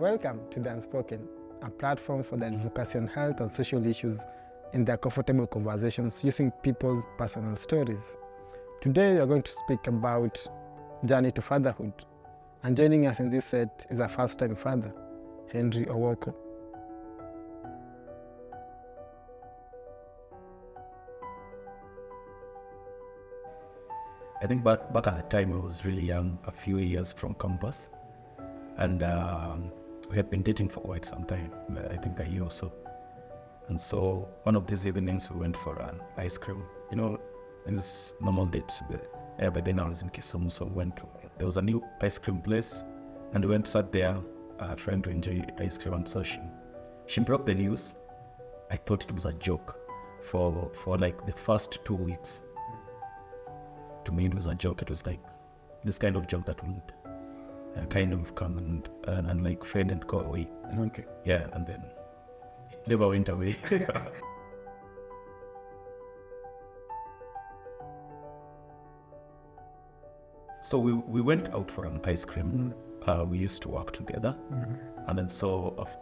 Welcome to The Unspoken, a platform for the advocacy on health and social issues in their comfortable conversations using people's personal stories. Today we are going to speak about journey to fatherhood. And joining us in this set is a first-time father, Henry Owoko. I think back at the time I was really young, a few years from campus, and we had been dating for quite some time, I think a year or so. And so one of these evenings we went for an ice cream. You know, this normal dates. By then I was in Kisumu, so there was a new ice cream place, and we sat there trying to enjoy ice cream. And so she broke the news. I thought it was a joke for like the first 2 weeks. To me, it was a joke. It was like this kind of joke that would kind of come and like fade and go away. Okay. Yeah, and then it never went away. So we went out for an ice cream. We used to work together. And then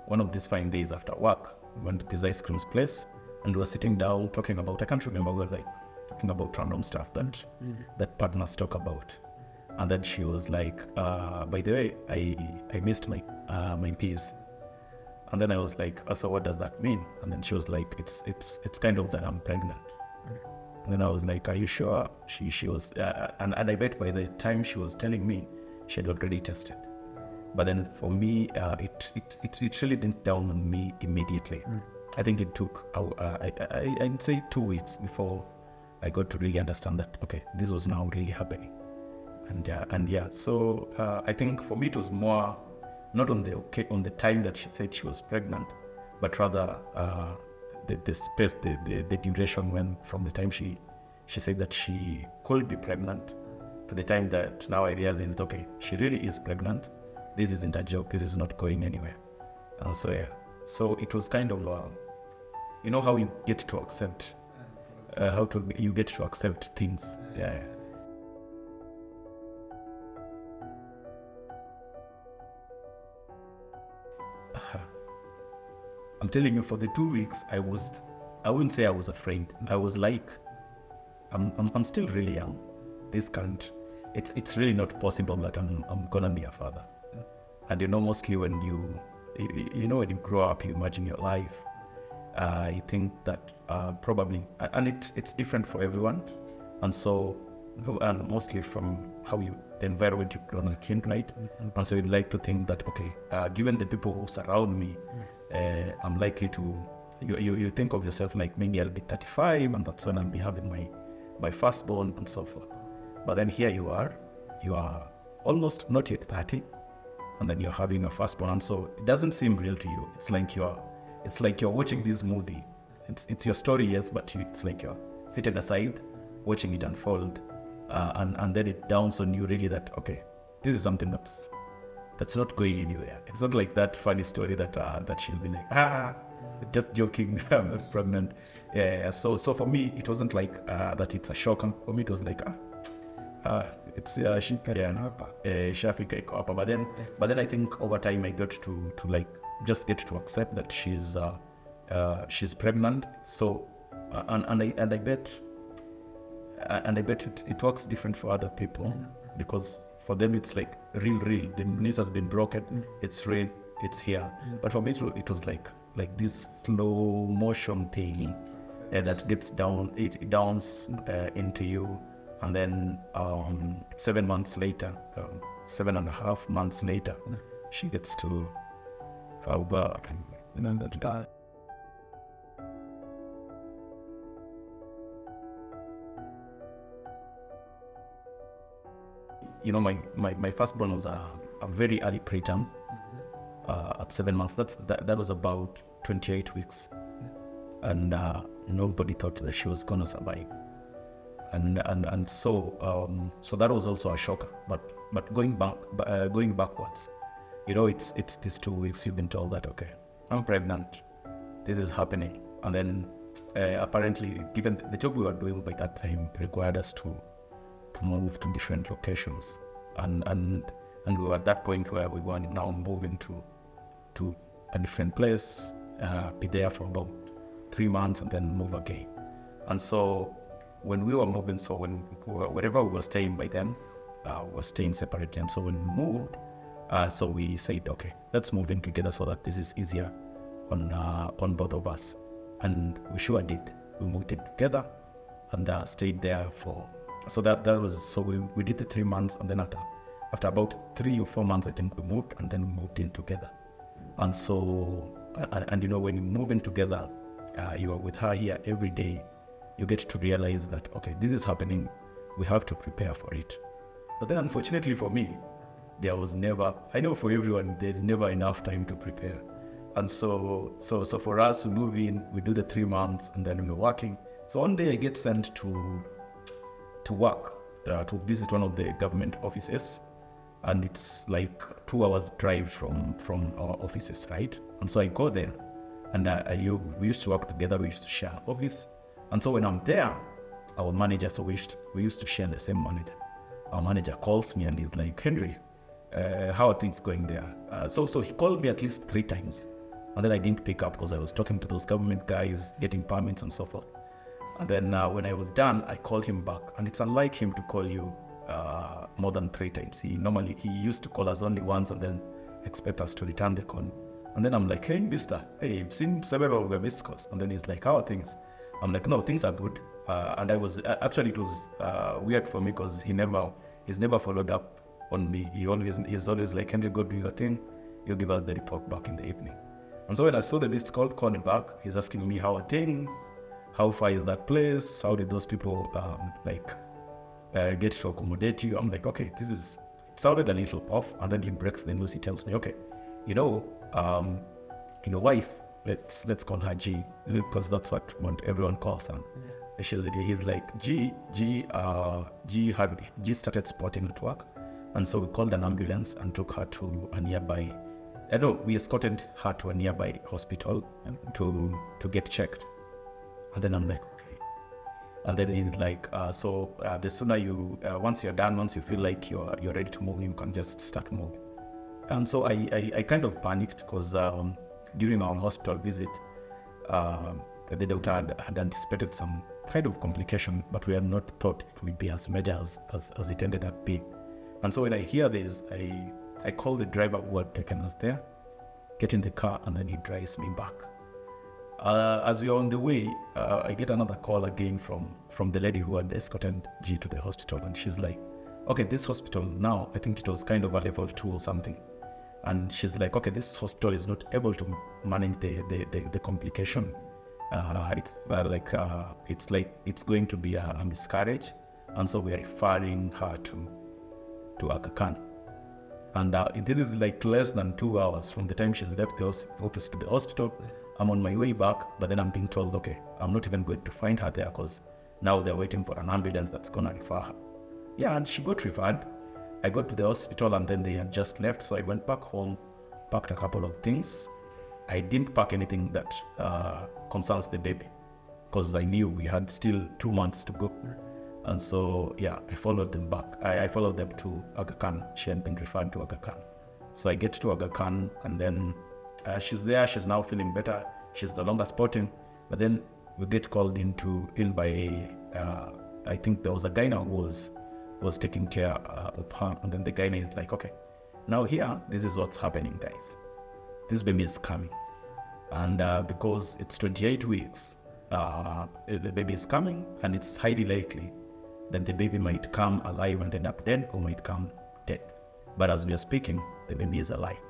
one of these fine days after work, we went to this ice cream place and we were sitting down talking about, I can't remember, we were like talking about random stuff that partners talk about. And then she was like, by the way, I missed my peas. And then I was like, so what does that mean? And then she was like, it's kind of that I'm pregnant. And then I was like, are you sure? She was, and I bet by the time she was telling me, she had already tested. But then for me, it really didn't down on me immediately. I think it took, I'd say 2 weeks before I got to really understand that, okay, this was now really happening. So I think for me it was more, not on the time that she said she was pregnant, but rather the space, the duration when from the time she said that she could be pregnant to the time that now I realized, okay, she really is pregnant. This isn't a joke. This is not going anywhere. And so it was kind of, you know how you get to accept, you get to accept things. Yeah. I'm telling you, for the 2 weeks, I wouldn't say I was afraid. I was like, I'm still really young. It's really not possible that I'm gonna be a father. And you know, mostly when when you grow up, you imagine your life. I think that probably, and it's different for everyone. And mostly from the environment you've grown up in, right? And so you'd like to think that, okay, given the people who surround me, I'm likely to, you think of yourself like maybe I'll be 35 and that's when I'll be having my firstborn and so forth. But then here you are almost not yet 30, and then you're having a firstborn, and so it doesn't seem real to you. It's like you're watching this movie. It's your story, yes, but it's like you're sitting aside, watching it unfold, and then it dawns on you really that, okay, this is something that's not going anywhere. It's not like that funny story that she'll be like, just joking, I'm pregnant. Yeah. So for me, it wasn't like that it's a shock. For me, it was like, it's Shafika iko hapa. But then I think over time I got to like just get to accept that she's pregnant. So and I bet it works different for other people, because for them it's like real. The news has been broken. It's real. It's here. But for me it was like this slow motion thing that gets down. It downs into you, and then 7 months later, 7.5 months later, she gets to have birth. And then that guy. You know, my firstborn was a very early preterm at 7 months. That was about 28 weeks, and nobody thought that she was gonna survive. And so that was also a shock. But going backwards, you know, it's these 2 weeks you've been told that, okay, I'm pregnant, this is happening, and then apparently, given the job we were doing by that time, required us to move to different locations, and we were at that point where we were now moving to to a different place, be there for about 3 months and then move again. And so when we were moving, so wherever we were staying by then, we were staying separately. And so when we moved, so we said, okay, let's move in together so that this is easier on both of us. And we sure did. We moved in together and stayed there for, so that was, so we did the 3 months, and then after about 3 or 4 months, I think we moved, and then we moved in together. And so, and you know, when you move in together, you are with her here every day, you get to realize that, okay, this is happening, we have to prepare for it. But then unfortunately for me, there was never, I know for everyone, there's never enough time to prepare. And so for us, we move in, we do the 3 months, and then we're working. So one day I get sent to work, to visit one of the government offices. And it's like 2 hours drive from our offices, right? And so I go there, and we used to work together, we used to share office. And so when I'm there, our manager, so we used to share the same manager. Our manager calls me and he's like, Henry, how are things going there? So he called me at least 3 times. And then I didn't pick up because I was talking to those government guys, getting permits and so forth. And then when I was done, I called him back. And it's unlike him to call you more than 3 times. He used to call us only once and then expect us to return the call. And then I'm like, hey, mister, hey, I've seen several of your missed calls. And then he's like, how are things? I'm like, no, things are good. And I was, actually it was weird for me because he's never followed up on me. He's always like, Henry, go do your thing. You give us the report back in the evening. And so when I saw the missed call, calling back, he's asking me, how are things? How far is that place? How did those people get to accommodate you? I'm like, okay, it sounded a little off. And then he breaks the news. He tells me, okay, your wife, let's call her G, because that's what everyone calls her. Yeah. He's like, G started spotting at work. And so we called an ambulance and took her to a nearby, we escorted her to a nearby hospital to get checked. And then I'm like, okay. And then he's like, the sooner once you're done, once you feel like you're ready to move, you can just start moving. And so I kind of panicked because during our hospital visit, the doctor had anticipated some kind of complication, but we had not thought it would be as major as it ended up being. And so when I hear this, I call the driver who had taken us there, get in the car, and then he drives me back. As we are on the way, I get another call again from the lady who had escorted G to the hospital, and she's like, okay, this hospital now, I think it was kind of a level 2 or something. And she's like, okay, this hospital is not able to manage the complication. It's going to be a miscarriage. And so we are referring her to Aga Khan. And this is like less than 2 hours from the time she's left the office to the hospital. I'm on my way back, but then I'm being told, okay, I'm not even going to find her there because now they're waiting for an ambulance that's going to refer her. Yeah, and she got referred. I got to the hospital and then they had just left. So I went back home, packed a couple of things. I didn't pack anything that concerns the baby because I knew we had still 2 months to go. And so, yeah, I followed them back. I followed them to Aga Khan. She had been referred to Aga Khan. So I get to Aga Khan and then she's there. She's now feeling better. She's no longer spotting. But then we get called in by I think there was a guy now who was taking care of her. And then the guy is like, okay, now here, this is what's happening, guys. This baby is coming. And because it's 28 weeks, the baby is coming and it's highly likely that the baby might come alive and end up dead or might come dead. But as we are speaking, the baby is alive.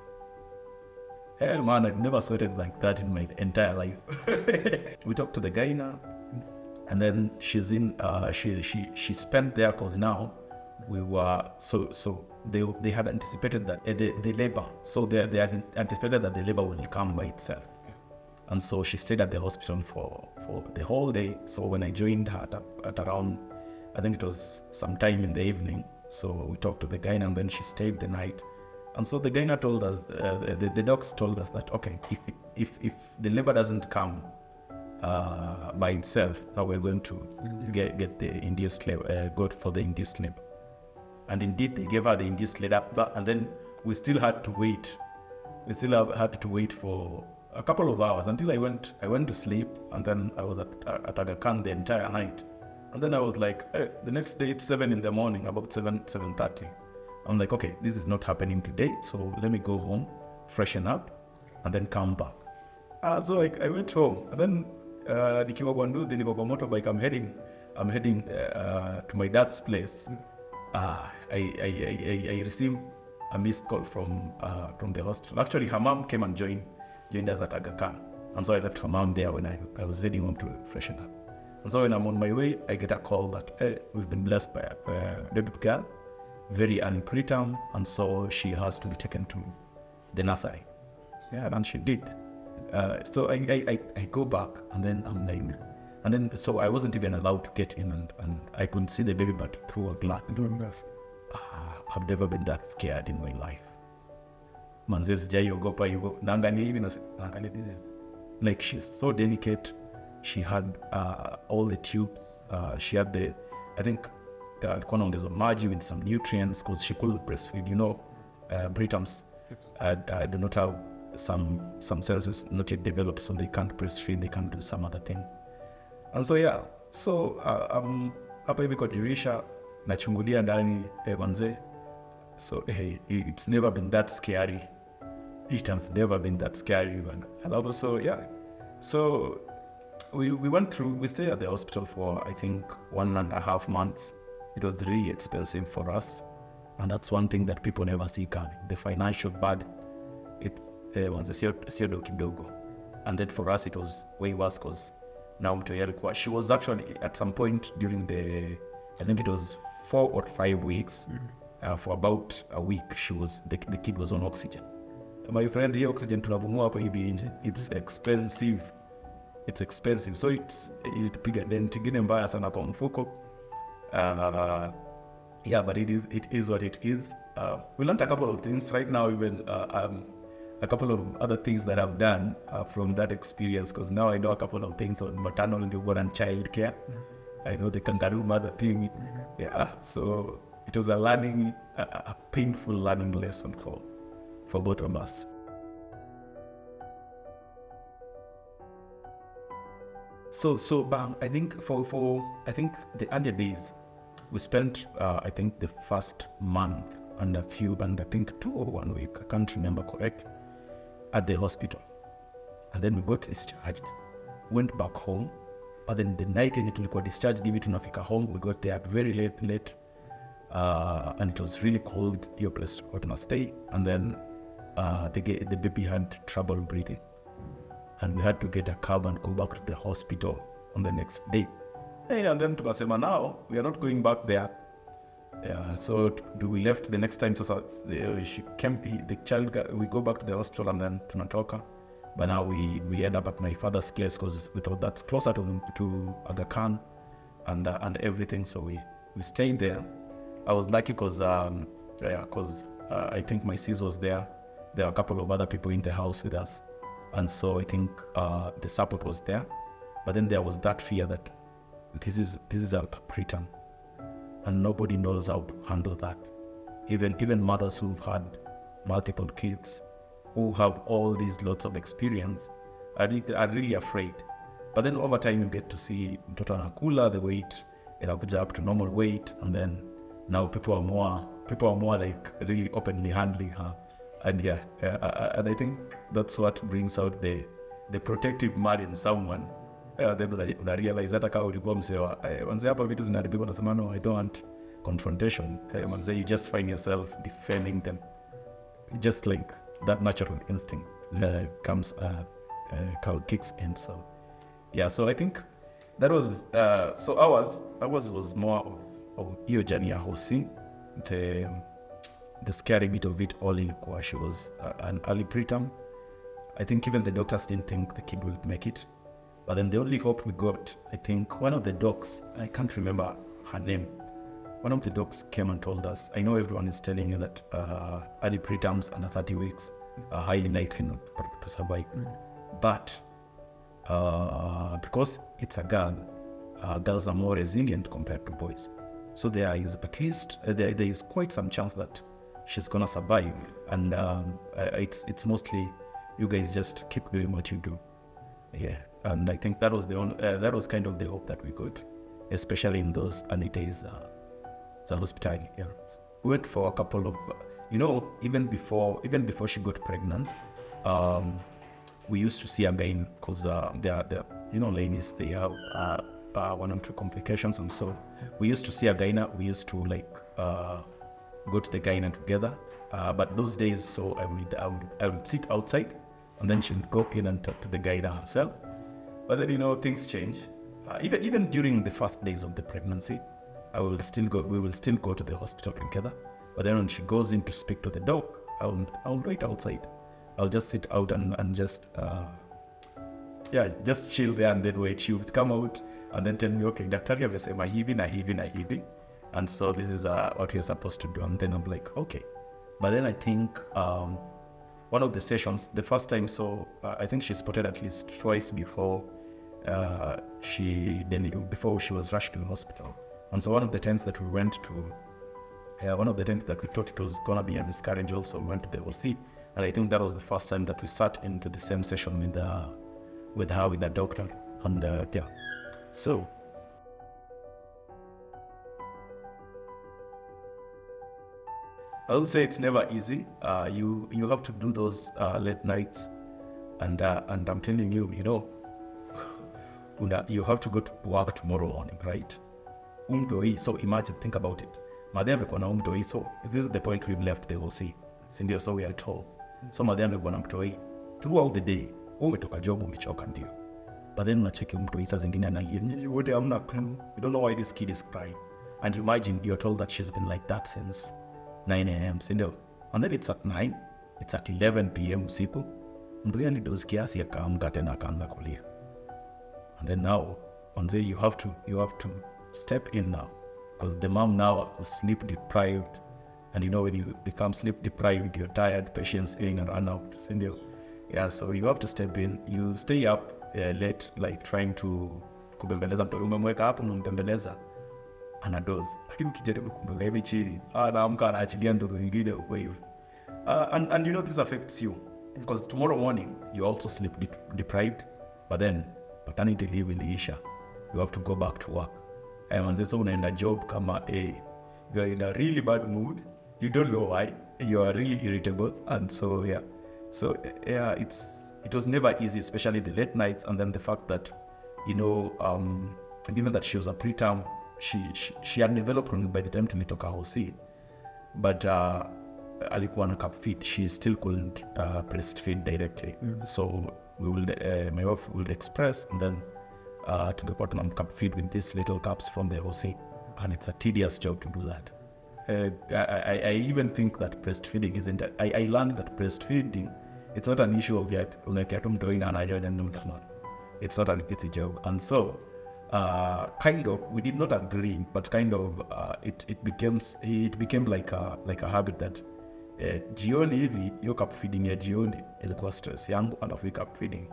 Hey man, I've never sweated like that in my entire life. We talked to the guy now, and then she's in, she spent there because now we were, so they had anticipated that the labor, so they anticipated that the labor will come by itself. And so she stayed at the hospital for the whole day. So when I joined her at around, I think it was sometime in the evening, so we talked to the guy and then she stayed the night. And so the gyna told us, the docs told us that, okay, if the labor doesn't come by itself, now we're going to get the induced labor, go for the induced labor. And indeed, they gave her the induced labor, and then we still had to wait we still had to wait for a couple of hours until I went to sleep, and then I was at Aga Khan the entire night. And then I was like, hey, the next day it's 7 in the morning, about 7:30. I'm like, okay, this is not happening today, so let me go home, freshen up, and then come back. So I went home, and then nikiwa kwa nduthi, niko kwa motorbike, I'm heading to my dad's place. I received a missed call from the hospital. Actually, her mom came and joined us at Aga Khan. And so I left her mom there when I was heading home to freshen up. And so when I'm on my way, I get a call that, hey, we've been blessed by a baby girl, very early preterm, and so she has to be taken to the nursery. Yeah, and she did. So I go back, and then I'm like, and then so I wasn't even allowed to get in, and I couldn't see the baby but through a glass. I've never been that scared in my life. Manze sijaiogopa hivyo. Naangalia hivi naangalia, this is like, she's so delicate. She had all the tubes. She had I think alikuwa naongezwa maji with some nutrients because she couldn't breastfeed. You know, preterms do not have some senses not yet developed, so they can't breastfeed, they can't do some other things. And so yeah, so hapa hivi kwa dirisha nachungulia ndani manze. So hey, it's never been that scary. It has never been that scary. And also, yeah. So we stayed at the hospital for, I think, 1.5 months. It was really expensive for us. And that's one thing that people never see coming. The financial burden, it's sio kidogo. And then for us, it was way worse because now she was actually at some point during I think it was 4 or 5 weeks. For about a week, the kid was on oxygen. My friend, the oxygen tunavumua hapa hivi nje, it's expensive. It's expensive. So ilipiga dent ingine mbaya sana kwa mfuko. Yeah, but it is what it is. We learned a couple of things right now, even a couple of other things that I've done from that experience, because now I know a couple of things on maternal, newborn, and child care. I know the kangaroo mother thing. Yeah, so it was a painful learning lesson for both of us. So I think for the earlier days, we spent I think the first month and I think 2 or 1 week, I can't remember correct, at the hospital, and then we got discharged, went back home. But then the night when we got discharged, give it to Nafika home, we got there very late, and it was really cold. Your place to stay, and then the baby had trouble breathing, and we had to get a cab and go back to the hospital on the next day. Hey, and then tukasema now we are not going back there. Yeah, so we left the next time. So she came, the child, we go back to the hospital and then tunatoka. But now we end up at my father's place because we thought that's closer to Aga Khan and everything. So we stayed there. I was lucky because I think my sis was there. There were a couple of other people in the house with us, and so I think the support was there. But then there was that fear that this is a preterm, and nobody knows how to handle that. Even mothers who've had multiple kids, who have all these lots of experience, are really afraid. But then over time you get to see mtoto anakula, the weight inakuja up to normal weight, and then now people are more like really openly handling her, and and I think that's what brings out the protective mode in someone. Then they realize hata kama ulikuwa msewa manze hapa vitu zinaribika, unasema no, I don't want confrontation. Manze, you just find yourself defending them, just like that natural instinct comes kicks in. So yeah, so I think that was so ours was more of your journey ya hosi. The scary bit of it all in kwa she was an early preterm. I think even the doctors didn't think the kid would make it, but then the only hope we got, I think one of the docs, I can't remember her name, one of the docs came and told us, I know everyone is telling you that early preterms under 30 weeks are highly likely not to survive. But because it's a girl, girls are more resilient compared to boys. So there is at least, there is quite some chance that she's gonna survive. And it's mostly you guys just keep doing what you do. Yeah, and I think that was that was kind of the hope that we got, especially in those early days. The hospital. Yeah, we went for a couple of, even before she got pregnant, we used to see again because they're ladies, they have one or two complications, and so we used to see a gyna. We used to go to the gyna together. But those days, so I would sit outside, and then she would go in and talk to the gyna herself. But then things change. Even during the first days of the pregnancy, we will still go to the hospital together. But then when she goes in to speak to the doc, I'll wait outside. I'll just sit out and just chill there and then wait. She would come out and then tell me, okay, Daktari amesema hivi na hivi na hivi, and so this is what you're supposed to do. And then I'm like, okay. But then I think one of the sessions, the first time, so I think she spotted at least twice before she was rushed to the hospital. And so one of the times that we went to, one of the times that we thought it was gonna be a miscarriage, also we went to the OC. And I think that was the first time that we sat into the same session with her, with the doctor. And so I would say it's never easy. You have to do those late nights, and I'm telling you, you have to go to work tomorrow morning, right? So imagine, think about it. Madam amekuwa na umtoi, so this is the point we've left the OC. Sindio, so we are told. So madam amekuwa na mtoi throughout the day. Umetoka job, umechoka ndio. But then unacheki mtoi saa zingine analia. Nyinyi wote hamna clue. You don't know why this kid is crying. And you imagine you're told that she's been like that since 9 a.m. Sindio. And then it's at 9, it's at 11 p.m. usiku. Mtoi alidozi kiasi akaamka tena akaanza kulia. And then now, one day you have to step in now, because the mom now was sleep deprived, and when you become sleep deprived, you're tired, patients feeling and run out. So you have to step in. You stay up late, like trying to kubembeleza mtoto. Umemweka hapo unambembeleza, anadoze, lakini ukijaribu kumbeleza hivi chini, anaamka anaachilia ndoto nyingine wave. And this affects you, because tomorrow morning you also sleep deprived, but then paternity leave iliisha, you have to go back to work. And so unaenda job kama you're in a really bad mood, you don't know why, you are really irritable. And so it was never easy, especially the late nights. And then the fact that given that she was a preterm, she had developed by the time tulitoka hosi, but alikuwa na cup feed, she still couldn't breastfeed directly. So my wife would express, and then to the bottom cup feed with these little cups from the OC, and it's a tedious job to do that. I even think that breastfeeding isn't. I learned that breastfeeding, it's not an issue of yet. It's not an easy job, and so kind of we did not agree, but kind of it became like a habit that jioni hivi hiyo cup feeding ya jioni ilikuwa stress yangu, alafu cup feeding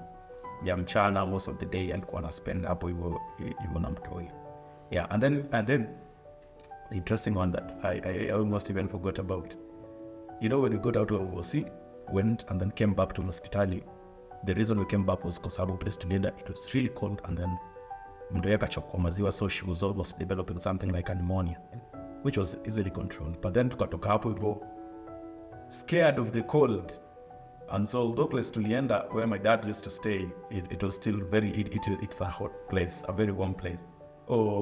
ya mchana most of the day alikuwa na spend hapo hivyo na mtoi. And then the interesting one that I almost even forgot about, when we got out of OC, went and then came back to hospitali. The reason we came back was because our place to Linda, it was really cold, and then mtoi akachokwa maziwa, so she was almost developing something like a pneumonia, which was easily controlled. But then tukatoka hapo hivyo scared of the cold. And so the place tulienda where my dad used to stay, it was still it's a hot place, a very warm place.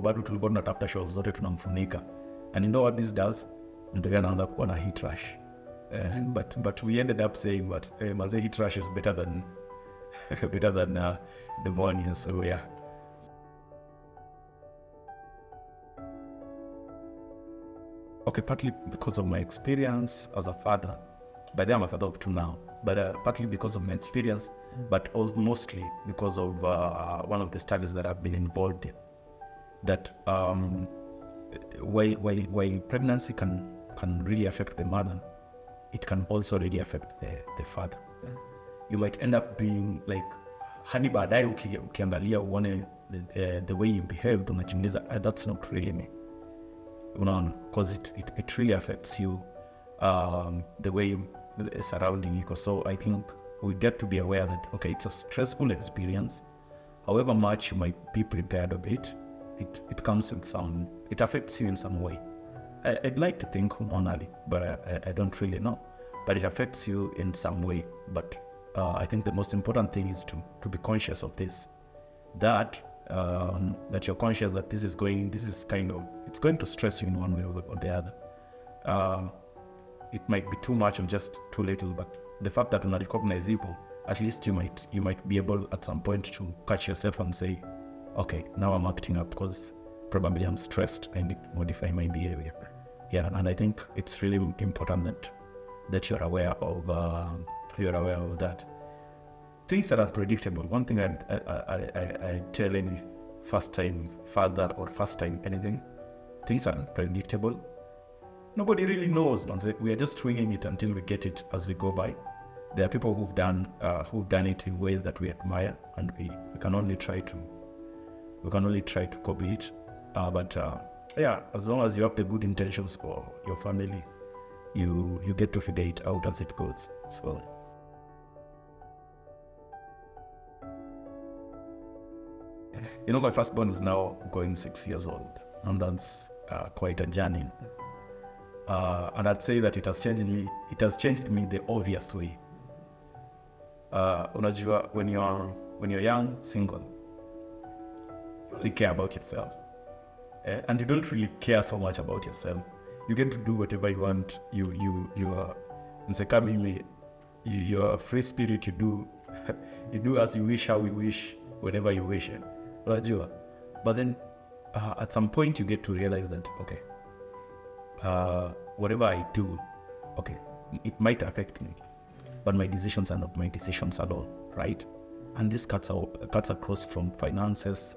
Bado tulikuwa tunatafuta shawls zote tunamfunika. And you know what this does? Ndio anaanza kuwa na heat rash. But we ended up saying that manze heat rash is better than pneumonia. So yeah. Okay, partly because of my experience as a father. By then I'm a father of 2 now. But partly because of my experience, but mostly because of one of the studies that I've been involved in. That while pregnancy can really affect the mother, it can also really affect the father. You might end up being like, hadi baadaye ukiangalia uone the way you behaved, unajiuliza, that's not really me. Because it really affects you the way surrounding you. So I think we get to be aware that, okay, it's a stressful experience. However much you might be prepared of it, it comes with it affects you in some way. I'd like to think hormonally, but I don't really know. But it affects you in some way. But I think the most important thing is to be conscious of this. That you're conscious that it's going to stress you in one way or the other. It might be too much or just too little, but the fact that you recognize evil, at least you might be able at some point to catch yourself and say, okay, now I'm acting up because probably I'm stressed. I need to modify my behavior. Yeah, and I think it's really important that you're aware of that. Things that are predictable. One thing I tell any first-time father or first-time anything, things are predictable. Nobody really knows. We are just winging it until we get it as we go by. There are people who've done it in ways that we admire, and we can only try to copy it. But as long as you have the good intentions for your family, you get to figure it out as it goes. So. My firstborn is now going 6 years old, and that's quite a journey. And I'd say that it has changed me the obvious way. Unajua, when you're young, single, you only care about yourself. And you don't really care so much about yourself. You get to do whatever you want. You are you're a free spirit. You do as you wish, how you wish, whenever you wish. But then at some point you get to realize that, okay, whatever I do, okay, it might affect me, but my decisions are not my decisions at all, right? And this cuts across from finances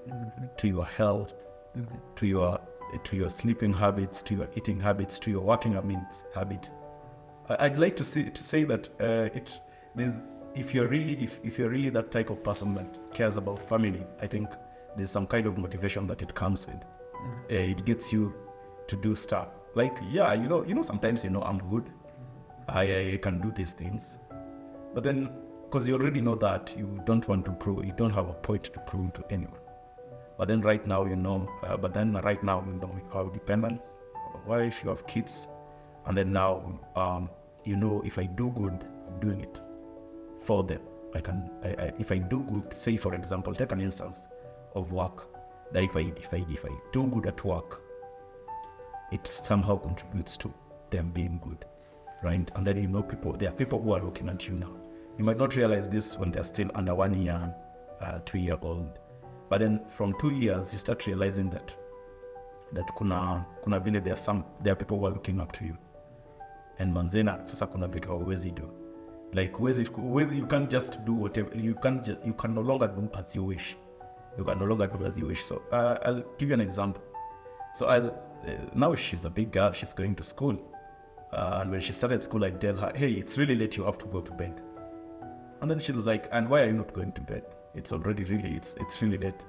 to your health, to your sleeping habits, to your eating habits, to your working habit. I'd like to say that if you're really that type of person that cares about family, I think there's some kind of motivation that it comes with. It gets you to do stuff. Like, sometimes, I'm good. I can do these things. But then, because you already know that, you don't want to prove, you don't have a point to prove to anyone. But then right now, you have dependents, a wife, you have kids. And then now, if I do good, I'm doing it for them. If I do good, say for example, take an instance of work, that if I do good at work, it somehow contributes to them being good, right? And then there are people who are looking at you now. You might not realize this when they're still under 1 year, 2 year old, but then from 2 years you start realizing that kuna vile there are people who are looking up to you, and manzena sasa kuna vitu hauwezi do. Like you can't just do whatever you can no longer do as you wish. You can no longer do as you wish. So I'll give you an example. So now she's a big girl, she's going to school. And when she started school, I tell her, hey, it's really late, you have to go to bed. And then she's like, and why are you not going to bed? It's already it's really late.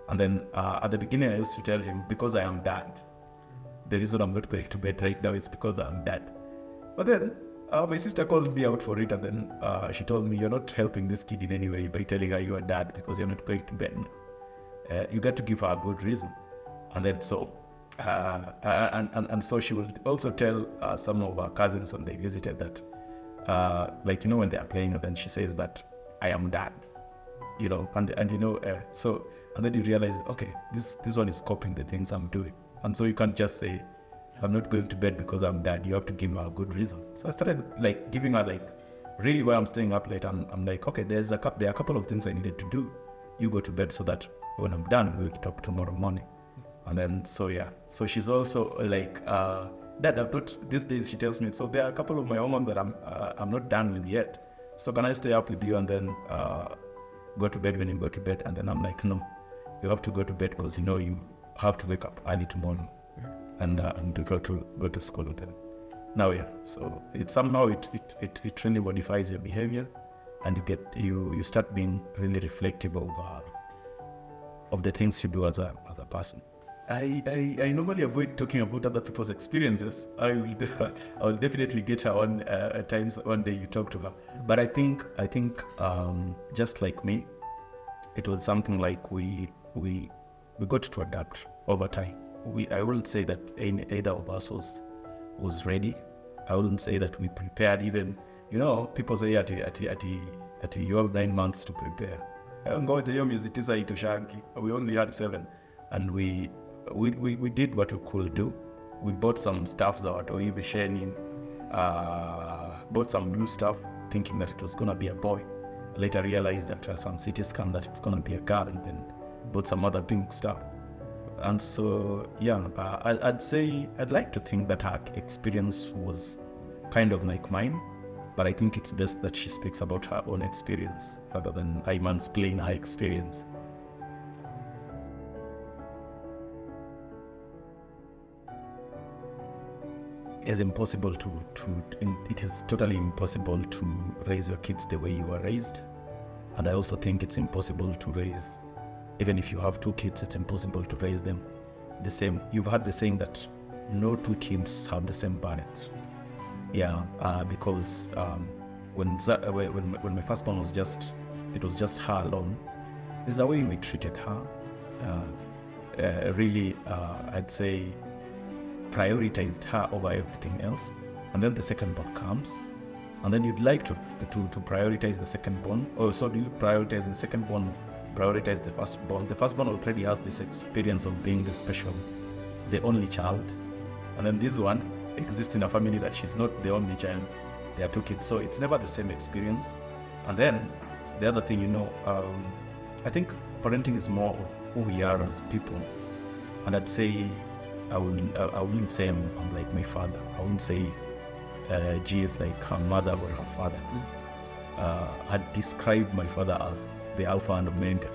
And then at the beginning, I used to tell him, because I am dad. The reason I'm not going to bed right now is because I'm dad. But then my sister called me out for it, and then she told me, you're not helping this kid in any way by telling her you are dad because you're not going to bed. You got to give her a good reason. And then so she will also tell some of our cousins when they visited that, when they are playing, and then she says that I am dad, and then you realize, okay, this one is copying the things I'm doing, and so you can't just say I'm not going to bed because I'm dad. You have to give her a good reason. So I started giving her really why I'm staying up late, and I'm like, okay, there are a couple of things I needed to do. You go to bed so that when I'm done, we'll talk tomorrow morning. And then, so she's also like, Dad, I've not, these days she tells me, so there are a couple of my homework that I'm not done with yet. So can I stay up with you and then go to bed when you go to bed? And then I'm like, no, you have to go to bed because you have to wake up early tomorrow and to go to school with them. Now, so it somehow it really modifies your behavior, and you start being really reflective of the things you do as a person. I normally avoid talking about other people's experiences. I will definitely get her on at times one day you talk to her. But I think just like me, it was something like we got to adapt over time. I wouldn't say that either of us was ready. I wouldn't say that we prepared even. People say at you have 9 months to prepare. We only had 7, and we did what we could do. We bought some stuff that we were sharing, bought some blue stuff, thinking that it was gonna be a boy. Later realized after some CT scan that it's gonna be a girl, and then bought some other pink stuff. And so I'd say I'd like to think that her experience was kind of like mine, but I think it's best that she speaks about her own experience rather than I mansplain her experience. It's impossible it is totally impossible to raise your kids the way you were raised. And I also think it's impossible to raise, even if you have 2 kids, it's impossible to raise them the same. You've heard the saying that no 2 kids have the same parents. Because when my firstborn was just her alone, there's a way we treated her. Really, I'd say prioritized her over everything else. And then the second-born comes, and then you'd like to prioritize the second-born. Or so do you prioritize the second-born, prioritize the firstborn? The firstborn already has this experience of being the only child. And then this one exists in a family that she's not the only child. There are 2 kids, so it's never the same experience. And then the other thing, I think parenting is more of who we are as people. And I'd say I wouldn't say I'm like my father. I wouldn't say G is like her mother or her father. I'd describe my father as the alpha and omega.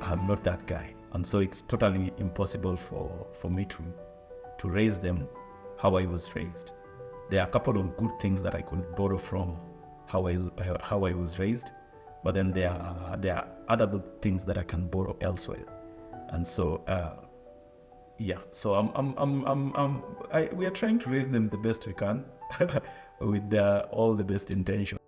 I'm not that guy. And so it's totally impossible for me to raise them how I was raised. There are a couple of good things that I could borrow from how I was raised, but then there are other good things that I can borrow elsewhere. And so so we are trying to raise them the best we can with all the best intentions.